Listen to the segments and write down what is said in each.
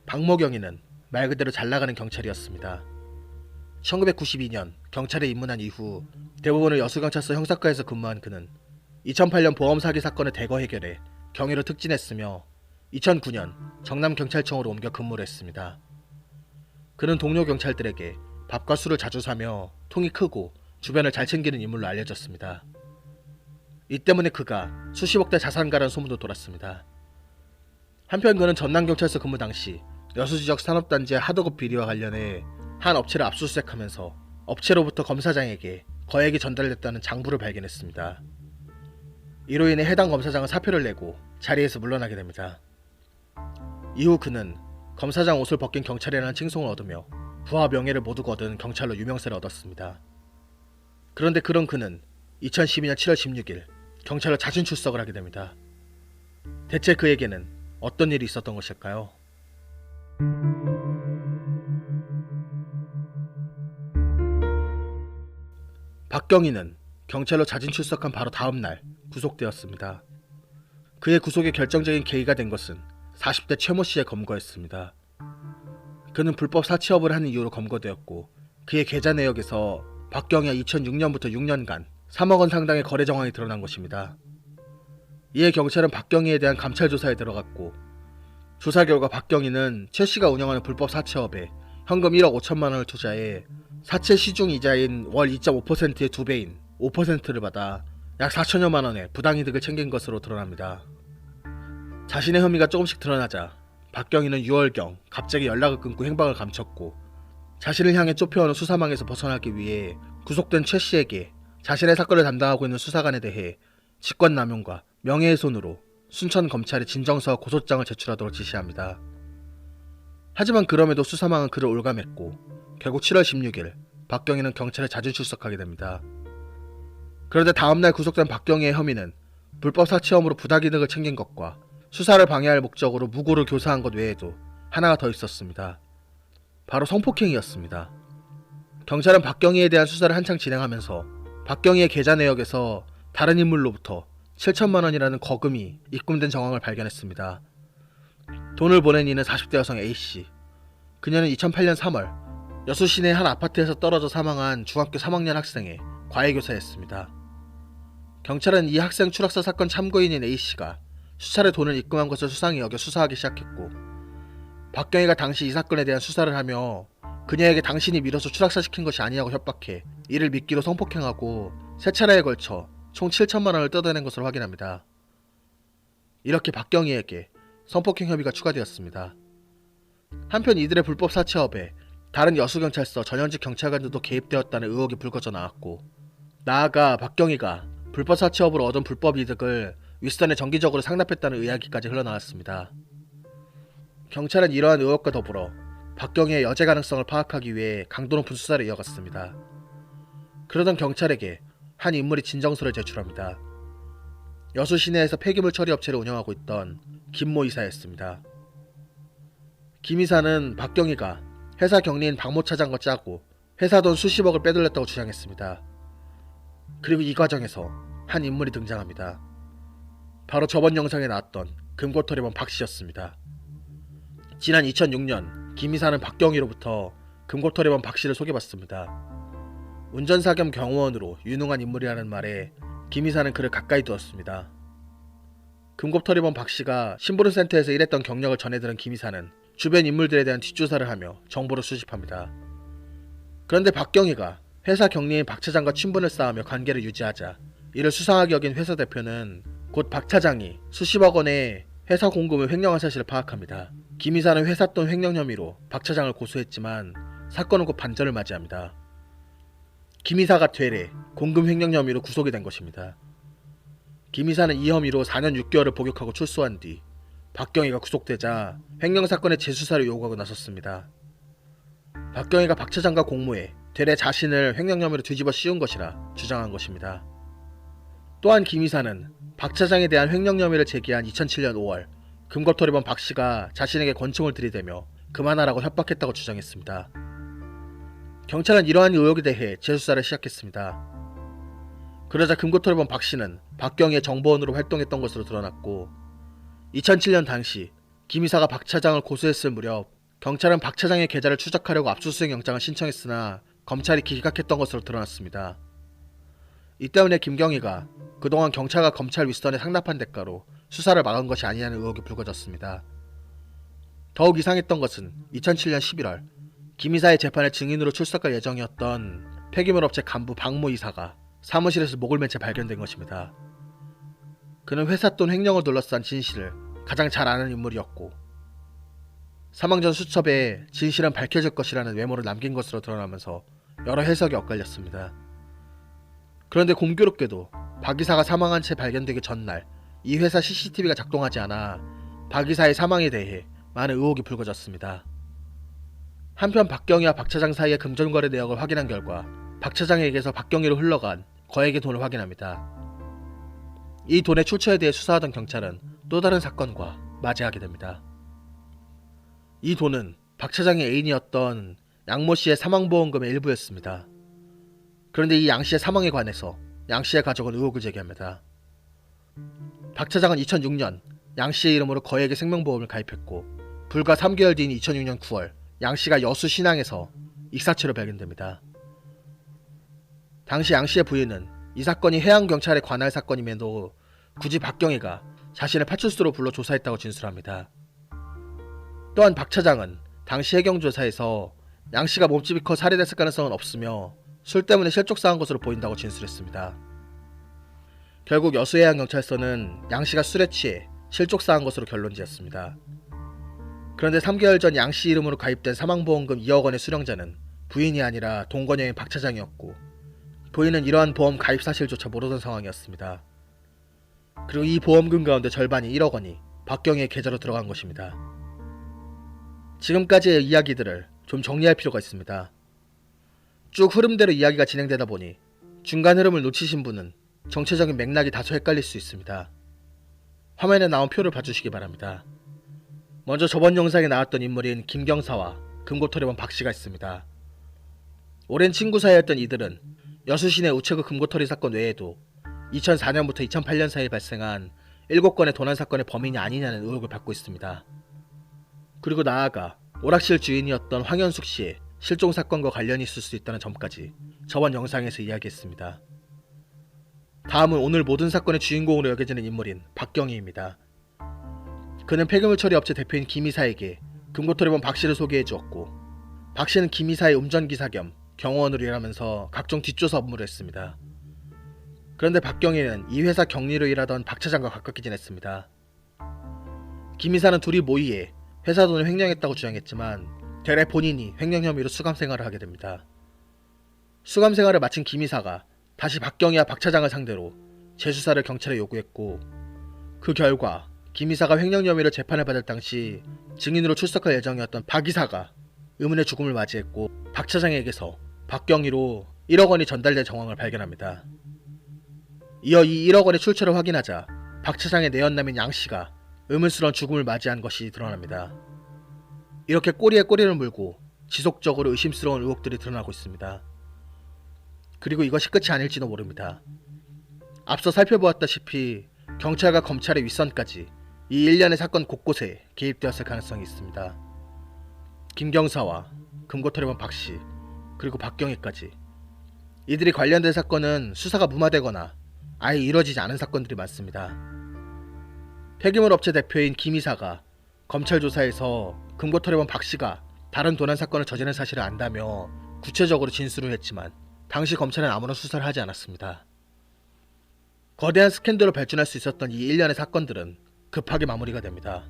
박모경이는 말 그대로 잘나가는 경찰이었습니다. 1992년 경찰에 입문한 이후 대부분을 여수경찰서 형사과에서 근무한 그는 2008년 보험 사기 사건을 대거 해결해 경위로 특진했으며 2009년 정남경찰청으로 옮겨 근무를 했습니다. 그는 동료 경찰들에게 밥과 술을 자주 사며 통이 크고 주변을 잘 챙기는 인물로 알려졌습니다. 이 때문에 그가 수십억대 자산가라는 소문도 돌았습니다. 한편 그는 전남경찰서 근무 당시 여수지역 산업단지의 하도급 비리와 관련해 한 업체를 압수수색하면서 업체로부터 검사장에게 거액이 전달됐다는 장부를 발견했습니다. 이로 인해 해당 검사장은 사표를 내고 자리에서 물러나게 됩니다. 이후 그는 검사장 옷을 벗긴 경찰이라는 칭송을 얻으며 부와 명예를 모두 거둔 경찰로 유명세를 얻었습니다. 그런데 그런 그는 2012년 7월 16일 경찰로 자진 출석을 하게 됩니다. 대체 그에게는 어떤 일이 있었던 것일까요? 박경희는 경찰로 자진 출석한 바로 다음날 구속되었습니다. 그의 구속의 결정적인 계기가 된 것은 40대 최모 씨의 검거였습니다. 그는 불법 사채업을 하는 이유로 검거되었고 그의 계좌 내역에서 박경희와 2006년부터 6년간 3억 원 상당의 거래 정황이 드러난 것입니다. 이에 경찰은 박경희에 대한 감찰 조사에 들어갔고 조사 결과 박경희는 최 씨가 운영하는 불법 사채업에 현금 1억 5천만 원을 투자해 사채 시중 이자인 월 2.5%의 2배인 5%를 받아 약 4천여만 원의 부당이득을 챙긴 것으로 드러납니다. 자신의 혐의가 조금씩 드러나자 박경희는 6월경 갑자기 연락을 끊고 행방을 감췄고 자신을 향해 쫓겨오는 수사망에서 벗어나기 위해 구속된 최 씨에게 자신의 사건을 담당하고 있는 수사관에 대해 직권남용과 명예훼손으로 순천검찰에 진정서와 고소장을 제출하도록 지시합니다. 하지만 그럼에도 수사망은 그를 올감했고 결국 7월 16일 박경희는 경찰에 자진 출석하게 됩니다. 그런데 다음날 구속된 박경희의 혐의는 불법 사채업으로 부당이득을 챙긴 것과 수사를 방해할 목적으로 무고를 교사한 것 외에도 하나가 더 있었습니다. 바로 성폭행이었습니다. 경찰은 박경희에 대한 수사를 한창 진행하면서 박경희의 계좌 내역에서 다른 인물로부터 7천만 원이라는 거금이 입금된 정황을 발견했습니다. 돈을 보낸 이는 40대 여성 A씨. 그녀는 2008년 3월 여수 시내 한 아파트에서 떨어져 사망한 중학교 3학년 학생의 과외교사였습니다. 경찰은 이 학생 추락사 사건 참고인인 A씨가 수차례 돈을 입금한 것을 수상히 여겨 수사하기 시작했고 박경희가 당시 이 사건에 대한 수사를 하며 그녀에게 당신이 밀어서 추락사시킨 것이 아니냐고 협박해 이를 미끼로 성폭행하고 3차례에 걸쳐 총 7천만 원을 뜯어낸 것으로 확인합니다. 이렇게 박경희에게 성폭행 혐의가 추가되었습니다. 한편 이들의 불법 사채업에 다른 여수경찰서 전현직 경찰관들도 개입되었다는 의혹이 불거져 나왔고 나아가 박경희가 불법 사채업으로 얻은 불법 이득을 윗선에 정기적으로 상납했다는 이야기까지 흘러나왔습니다. 경찰은 이러한 의혹과 더불어 박경희의 여죄 가능성을 파악하기 위해 강도 높은 수사를 이어갔습니다. 그러던 경찰에게 한 인물이 진정서를 제출합니다. 여수 시내에서 폐기물 처리 업체를 운영하고 있던 김모 이사였습니다. 김 이사는 박경희가 회사 경리인 박모 차장과 짜고 회사 돈 수십억을 빼돌렸다고 주장했습니다. 그리고 이 과정에서 한 인물이 등장합니다. 바로 저번 영상에 나왔던 금고털이범 박씨였습니다. 지난 2006년 김 이사는 박경희로부터 금고털이범 박씨를 소개받습니다. 운전사 겸 경호원으로 유능한 인물이라는 말에 김 이사는 그를 가까이 두었습니다. 금고털이범 박씨가 심부름센터에서 일했던 경력을 전해들은 김 이사는 주변 인물들에 대한 뒷조사를 하며 정보를 수집합니다. 그런데 박경희가 회사 경리인 박 차장과 친분을 쌓으며 관계를 유지하자 이를 수상하게 여긴 회사 대표는 곧 박 차장이 수십억 원의 회사 공금을 횡령한 사실을 파악합니다. 김 이사는 회사 돈 횡령 혐의로 박 차장을 고소했지만 사건은 곧 반전을 맞이합니다. 김 이사가 되레 공금 횡령 혐의로 구속이 된 것입니다. 김 이사는 이 혐의로 4년 6개월을 복역하고 출소한 뒤 박경희가 구속되자 횡령 사건의 재수사를 요구하고 나섰습니다. 박경희가 박 차장과 공모해 되레 자신을 횡령 혐의로 뒤집어 씌운 것이라 주장한 것입니다. 또한 김 이사는 박 차장에 대한 횡령 혐의를 제기한 2007년 5월 금고털이범 박 씨가 자신에게 권총을 들이대며 그만하라고 협박했다고 주장했습니다. 경찰은 이러한 의혹에 대해 재수사를 시작했습니다. 그러자 금고털이범 박 씨는 박경희의 정보원으로 활동했던 것으로 드러났고 2007년 당시 김 이사가 박 차장을 고소했을 무렵 경찰은 박 차장의 계좌를 추적하려고 압수수색 영장을 신청했으나 검찰이 기각했던 것으로 드러났습니다. 이 때문에 김경희가 그동안 경찰과 검찰 윗선에 상납한 대가로 수사를 막은 것이 아니냐는 의혹이 불거졌습니다. 더욱 이상했던 것은 2007년 11월 김 이사의 재판에 증인으로 출석할 예정이었던 폐기물업체 간부 박모 이사가 사무실에서 목을 맨 채 발견된 것입니다. 그는 회사 돈 횡령을 둘러싼 진실을 가장 잘 아는 인물이었고 사망 전 수첩에 진실은 밝혀질 것이라는 외모를 남긴 것으로 드러나면서 여러 해석이 엇갈렸습니다. 그런데 공교롭게도 박 이사가 사망한 채 발견되기 전날 이 회사 CCTV가 작동하지 않아 박 이사의 사망에 대해 많은 의혹이 불거졌습니다. 한편 박경희와 박 차장 사이의 금전거래 내역을 확인한 결과 박 차장에게서 박경희로 흘러간 거액의 돈을 확인합니다. 이 돈의 출처에 대해 수사하던 경찰은 또 다른 사건과 맞이하게 됩니다. 이 돈은 박 차장의 애인이었던 양모 씨의 사망보험금의 일부였습니다. 그런데 이 양 씨의 사망에 관해서 양 씨의 가족은 의혹을 제기합니다. 박 차장은 2006년 양 씨의 이름으로 거액의 생명보험을 가입했고 불과 3개월 뒤인 2006년 9월 양 씨가 여수 신항에서 익사체로 발견됩니다. 당시 양 씨의 부인은 이 사건이 해양경찰에 관할 사건임에도 굳이 박경희가 자신을 파출소로 불러 조사했다고 진술합니다. 또한 박 차장은 당시 해경조사에서 양 씨가 몸집이 커 살해됐을 가능성은 없으며 술 때문에 실족사한 것으로 보인다고 진술했습니다. 결국 여수해양경찰서는 양 씨가 술에 취해 실족사한 것으로 결론지었습니다. 그런데 3개월 전 양 씨 이름으로 가입된 사망보험금 2억 원의 수령자는 부인이 아니라 동거녀인 박 차장이었고 부인은 이러한 보험 가입 사실조차 모르던 상황이었습니다. 그리고 이 보험금 가운데 절반이 1억 원이 박경희의 계좌로 들어간 것입니다. 지금까지의 이야기들을 좀 정리할 필요가 있습니다. 쭉 흐름대로 이야기가 진행되다 보니 중간 흐름을 놓치신 분은 정체적인 맥락이 다소 헷갈릴 수 있습니다. 화면에 나온 표를 봐주시기 바랍니다. 먼저 저번 영상에 나왔던 인물인 김경사와 금고털이범 박씨가 있습니다. 오랜 친구 사이였던 이들은 여수시내 우체국 금고털이 사건 외에도 2004년부터 2008년 사이에 발생한 7건의 도난 사건의 범인이 아니냐는 의혹을 받고 있습니다. 그리고 나아가 오락실 주인이었던 황현숙 씨의 실종 사건과 관련이 있을 수 있다는 점까지 저번 영상에서 이야기했습니다. 다음은 오늘 모든 사건의 주인공으로 여겨지는 인물인 박경희입니다. 그는 폐기물 처리 업체 대표인 김 이사에게 금고털이범 박씨를 소개해 주었고 박씨는 김 이사의 운전기사 겸 경호원으로 일하면서 각종 뒷조사 업무를 했습니다. 그런데 박경희는 이 회사 격리로 일하던 박 차장과 가깝게 지냈습니다. 김 이사는 둘이 모의해 회사 돈을 횡령했다고 주장했지만 대래 본인이 횡령 혐의로 수감 생활을 하게 됩니다. 수감 생활을 마친 김 이사가 다시 박경희와 박 차장을 상대로 재수사를 경찰에 요구했고 그 결과 김 이사가 횡령 혐의로 재판을 받을 당시 증인으로 출석할 예정이었던 박 이사가 의문의 죽음을 맞이했고 박 차장에게서 박경희로 1억 원이 전달된 정황을 발견합니다. 이어 이 1억 원의 출처를 확인하자 박 차장의 내연남인 양 씨가 의문스러운 죽음을 맞이한 것이 드러납니다. 이렇게 꼬리에 꼬리를 물고 지속적으로 의심스러운 의혹들이 드러나고 있습니다. 그리고 이것이 끝이 아닐지도 모릅니다. 앞서 살펴보았다시피 경찰과 검찰의 윗선까지 이 일련의 사건 곳곳에 개입되었을 가능성이 있습니다. 김경사와 금고털이범 박씨 그리고 박경희까지 이들이 관련된 사건은 수사가 무마되거나 아예 이루어지지 않은 사건들이 많습니다. 폐기물 업체 대표인 김 이사가 검찰 조사에서 금고털이범 박씨가 다른 도난 사건을 저지른 사실을 안다며 구체적으로 진술을 했지만 당시 검찰은 아무런 수사를 하지 않았습니다. 거대한 스캔들로 발전할 수 있었던 이 일련의 사건들은 급하게 마무리가 됩니다.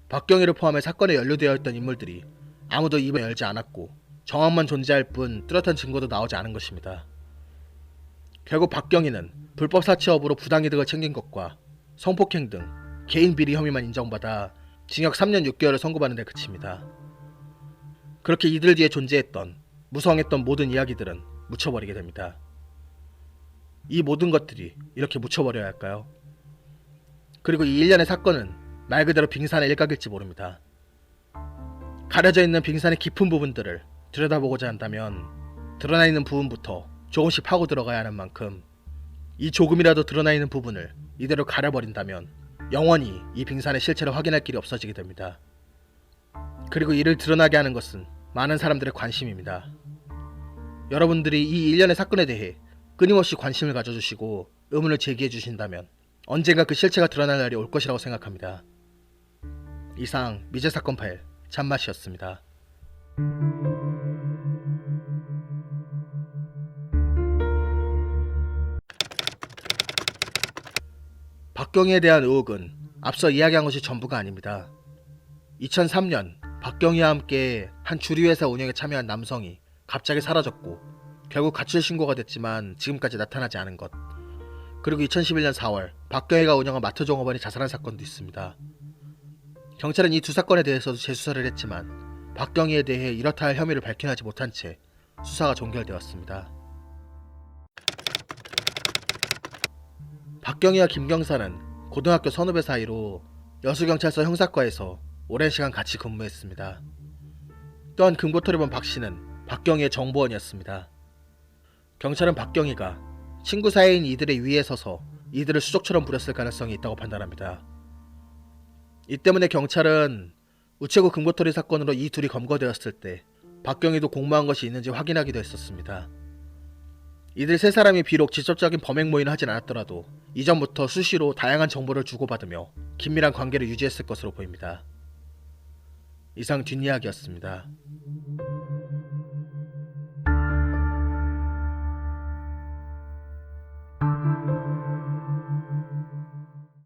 박경희를 포함해 사건에 연루되어 있던 인물들이 아무도 입을 열지 않았고 정황만 존재할 뿐 뚜렷한 증거도 나오지 않은 것입니다. 결국 박경희는 불법 사채업으로 부당이득을 챙긴 것과 성폭행 등 개인 비리 혐의만 인정받아 징역 3년 6개월을 선고받는 데 그칩니다. 그렇게 이들 뒤에 존재했던 무성했던 모든 이야기들은 묻혀버리게 됩니다. 이 모든 것들이 이렇게 묻혀버려야 할까요? 그리고 이 일련의 사건은 말 그대로 빙산의 일각일지 모릅니다. 가려져 있는 빙산의 깊은 부분들을 들여다보고자 한다면 드러나 있는 부분부터 조금씩 파고 들어가야 하는 만큼 이 조금이라도 드러나 있는 부분을 이대로 가려버린다면 영원히 이 빙산의 실체를 확인할 길이 없어지게 됩니다. 그리고 이를 드러나게 하는 것은 많은 사람들의 관심입니다. 여러분들이 이 일련의 사건에 대해 끊임없이 관심을 가져주시고 의문을 제기해 주신다면 언젠가 그 실체가 드러날 날이 올 것이라고 생각합니다. 이상 미제 사건 파일 참맛이었습니다. 박경희에 대한 의혹은 앞서 이야기한 것이 전부가 아닙니다. 2003년 박경희와 함께 한 주류회사 운영에 참여한 남성이 갑자기 사라졌고 결국 가출 신고가 됐지만 지금까지 나타나지 않은 것, 그리고 2011년 4월 박경희가 운영한 마트 종업원이 자살한 사건도 있습니다. 경찰은 이 두 사건에 대해서도 재수사를 했지만 박경희에 대해 이렇다 할 혐의를 밝혀내지 못한 채 수사가 종결되었습니다. 박경희와 김경사는 고등학교 선후배 사이로 여수경찰서 형사과에서 오랜 시간 같이 근무했습니다. 또한 금고털이범 박씨는 박경희의 정보원이었습니다. 경찰은 박경희가 친구 사이인 이들의 위에 서서 이들을 수족처럼 부렸을 가능성이 있다고 판단합니다. 이 때문에 경찰은 우체국 금고털이 사건으로 이 둘이 검거되었을 때 박경희도 공모한 것이 있는지 확인하기도 했었습니다. 이들 세 사람이 비록 직접적인 범행 모의는 하진 않았더라도 이전부터 수시로 다양한 정보를 주고받으며 긴밀한 관계를 유지했을 것으로 보입니다. 이상 뒷이야기였습니다.